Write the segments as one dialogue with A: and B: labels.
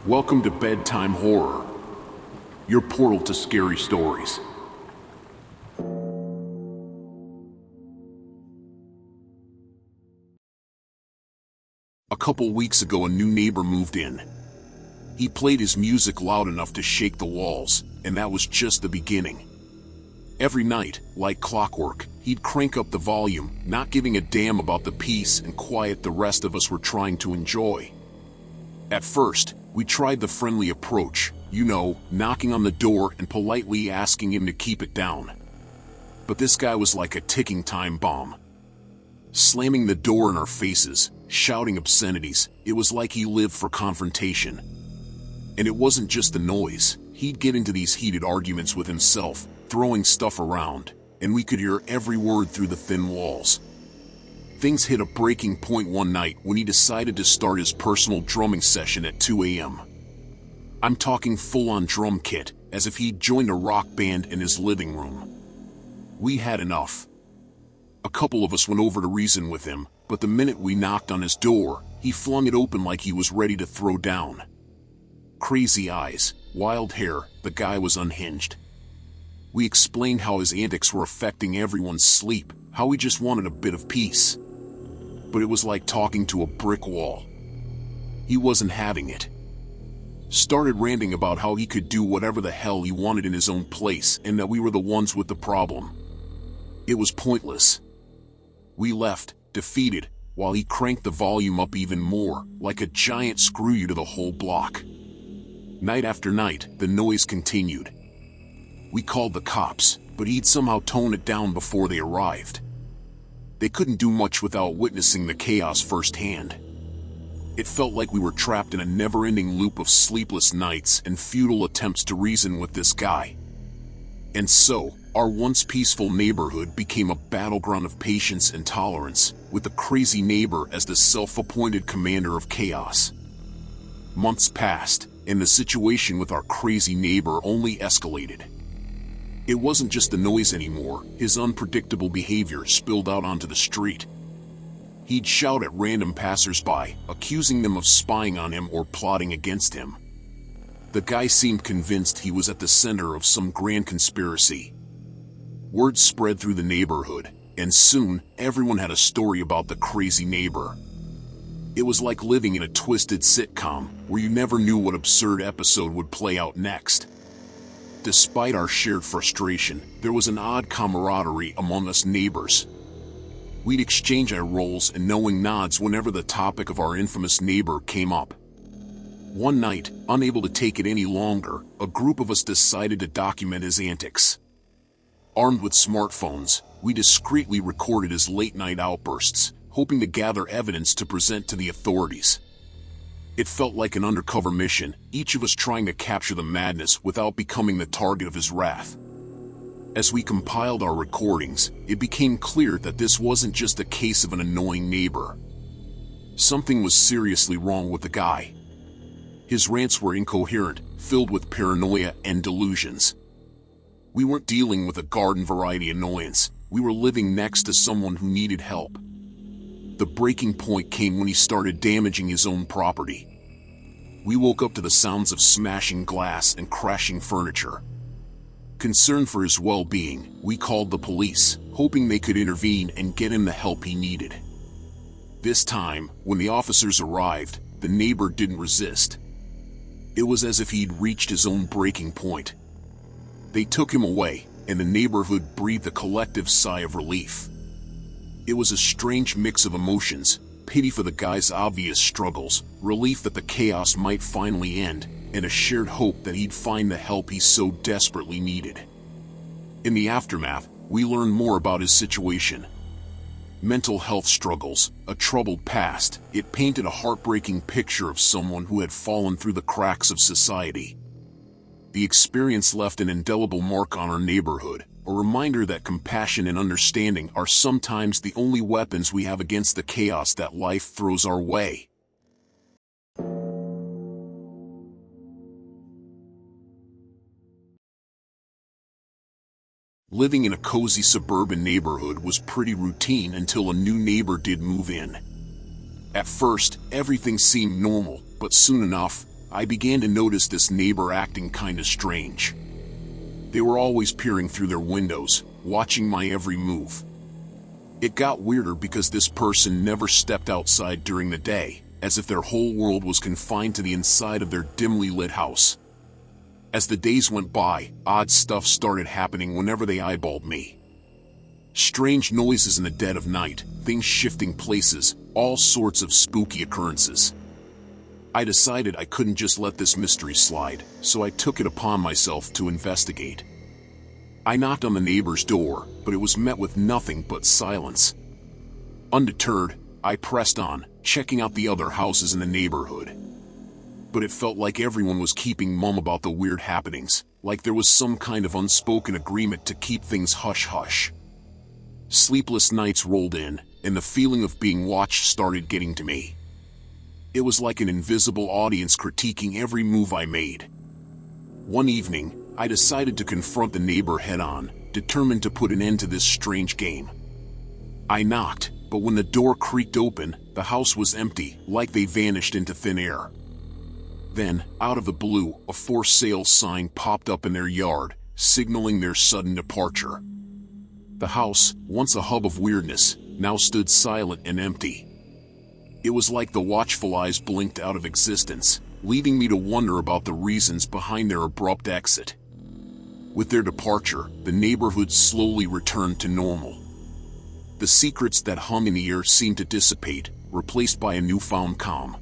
A: Welcome to Bedtime Horror, your portal to scary stories. A couple weeks ago, a new neighbor moved in. He played his music loud enough to shake the walls, and that was just the beginning. Every night, like clockwork, he'd crank up the volume, not giving a damn about the peace and quiet the rest of us were trying to enjoy. At first, we tried the friendly approach, knocking on the door and politely asking him to keep it down. But this guy was like a ticking time bomb. Slamming the door in our faces, shouting obscenities, it was like he lived for confrontation. And it wasn't just the noise, he'd get into these heated arguments with himself, throwing stuff around, and we could hear every word through the thin walls. Things hit a breaking point one night when he decided to start his personal drumming session at 2 a.m. I'm talking full-on drum kit, as if he'd joined a rock band in his living room. We had enough. A couple of us went over to reason with him, but the minute we knocked on his door, he flung it open like he was ready to throw down. Crazy eyes, wild hair, the guy was unhinged. We explained how his antics were affecting everyone's sleep, how he just wanted a bit of peace. But it was like talking to a brick wall. He wasn't having it. Started ranting about how he could do whatever the hell he wanted in his own place and that we were the ones with the problem. It was pointless. We left, defeated, while he cranked the volume up even more, like a giant screw you to the whole block. Night after night, the noise continued. We called the cops, but he'd somehow tone it down before they arrived. They couldn't do much without witnessing the chaos firsthand. It felt like we were trapped in a never-ending loop of sleepless nights and futile attempts to reason with this guy. And so, our once peaceful neighborhood became a battleground of patience and tolerance, with the crazy neighbor as the self-appointed commander of chaos. Months passed, and the situation with our crazy neighbor only escalated. It wasn't just the noise anymore, his unpredictable behavior spilled out onto the street. He'd shout at random passers-by, accusing them of spying on him or plotting against him. The guy seemed convinced he was at the center of some grand conspiracy. Word spread through the neighborhood, and soon, everyone had a story about the crazy neighbor. It was like living in a twisted sitcom, where you never knew what absurd episode would play out next. Despite our shared frustration, there was an odd camaraderie among us neighbors. We'd exchange eye rolls and knowing nods whenever the topic of our infamous neighbor came up. One night, unable to take it any longer, a group of us decided to document his antics. Armed with smartphones, we discreetly recorded his late-night outbursts, hoping to gather evidence to present to the authorities. It felt like an undercover mission, each of us trying to capture the madness without becoming the target of his wrath. As we compiled our recordings, it became clear that this wasn't just a case of an annoying neighbor. Something was seriously wrong with the guy. His rants were incoherent, filled with paranoia and delusions. We weren't dealing with a garden variety annoyance, we were living next to someone who needed help. The breaking point came when he started damaging his own property. We woke up to the sounds of smashing glass and crashing furniture. Concerned for his well-being, we called the police, hoping they could intervene and get him the help he needed. This time, when the officers arrived, the neighbor didn't resist. It was as if he'd reached his own breaking point. They took him away, and the neighborhood breathed a collective sigh of relief. It was a strange mix of emotions, pity for the guy's obvious struggles, relief that the chaos might finally end, and a shared hope that he'd find the help he so desperately needed. In the aftermath, we learned more about his situation. Mental health struggles, a troubled past, it painted a heartbreaking picture of someone who had fallen through the cracks of society. The experience left an indelible mark on our neighborhood, a reminder that compassion and understanding are sometimes the only weapons we have against the chaos that life throws our way. Living in a cozy suburban neighborhood was pretty routine until a new neighbor did move in. At first, everything seemed normal, but soon enough, I began to notice this neighbor acting kinda strange. They were always peering through their windows, watching my every move. It got weirder because this person never stepped outside during the day, as if their whole world was confined to the inside of their dimly lit house. As the days went by, odd stuff started happening whenever they eyeballed me. Strange noises in the dead of night, things shifting places, all sorts of spooky occurrences. I decided I couldn't just let this mystery slide, so I took it upon myself to investigate. I knocked on the neighbor's door, but it was met with nothing but silence. Undeterred, I pressed on, checking out the other houses in the neighborhood. But it felt like everyone was keeping mum about the weird happenings, like there was some kind of unspoken agreement to keep things hush-hush. Sleepless nights rolled in, and the feeling of being watched started getting to me. It was like an invisible audience critiquing every move I made. One evening, I decided to confront the neighbor head-on, determined to put an end to this strange game. I knocked, but when the door creaked open, the house was empty, like they vanished into thin air. Then, out of the blue, a for sale sign popped up in their yard, signaling their sudden departure. The house, once a hub of weirdness, now stood silent and empty. It was like the watchful eyes blinked out of existence, leaving me to wonder about the reasons behind their abrupt exit. With their departure, the neighborhood slowly returned to normal. The secrets that hung in the air seemed to dissipate, replaced by a newfound calm.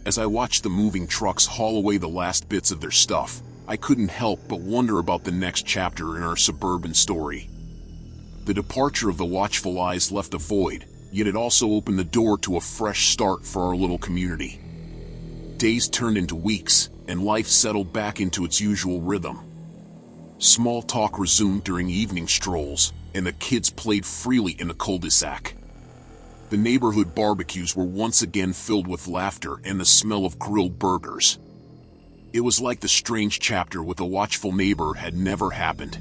A: As I watched the moving trucks haul away the last bits of their stuff, I couldn't help but wonder about the next chapter in our suburban story. The departure of the watchful eyes left a void, yet it also opened the door to a fresh start for our little community. Days turned into weeks, and life settled back into its usual rhythm. Small talk resumed during evening strolls, and the kids played freely in the cul-de-sac. The neighborhood barbecues were once again filled with laughter and the smell of grilled burgers. It was like the strange chapter with the watchful neighbor had never happened.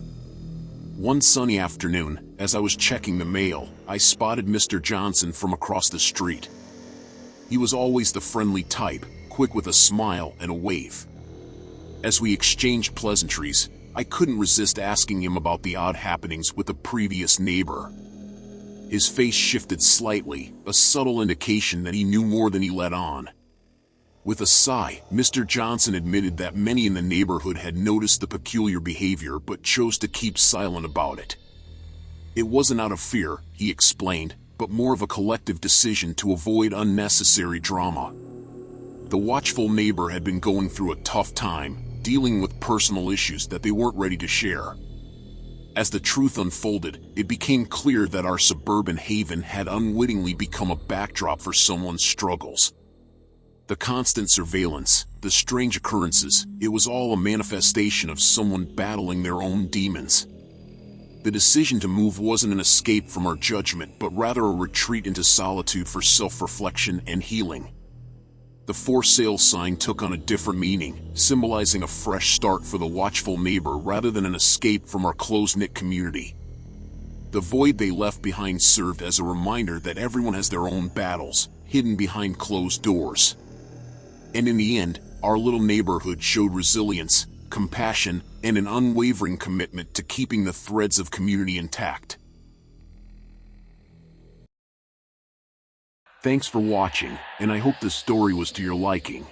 A: One sunny afternoon, as I was checking the mail, I spotted Mr. Johnson from across the street. He was always the friendly type, quick with a smile and a wave. As we exchanged pleasantries, I couldn't resist asking him about the odd happenings with the previous neighbor. His face shifted slightly, a subtle indication that he knew more than he let on. With a sigh, Mr. Johnson admitted that many in the neighborhood had noticed the peculiar behavior but chose to keep silent about it. It wasn't out of fear, he explained, but more of a collective decision to avoid unnecessary drama. The watchful neighbor had been going through a tough time, dealing with personal issues that they weren't ready to share. As the truth unfolded, it became clear that our suburban haven had unwittingly become a backdrop for someone's struggles. The constant surveillance, the strange occurrences, it was all a manifestation of someone battling their own demons. The decision to move wasn't an escape from our judgment, but rather a retreat into solitude for self-reflection and healing. The for sale sign took on a different meaning, symbolizing a fresh start for the watchful neighbor rather than an escape from our close-knit community. The void they left behind served as a reminder that everyone has their own battles, hidden behind closed doors. And in the end, our little neighborhood showed resilience, compassion, and an unwavering commitment to keeping the threads of community intact. Thanks for watching, and I hope this story was to your liking.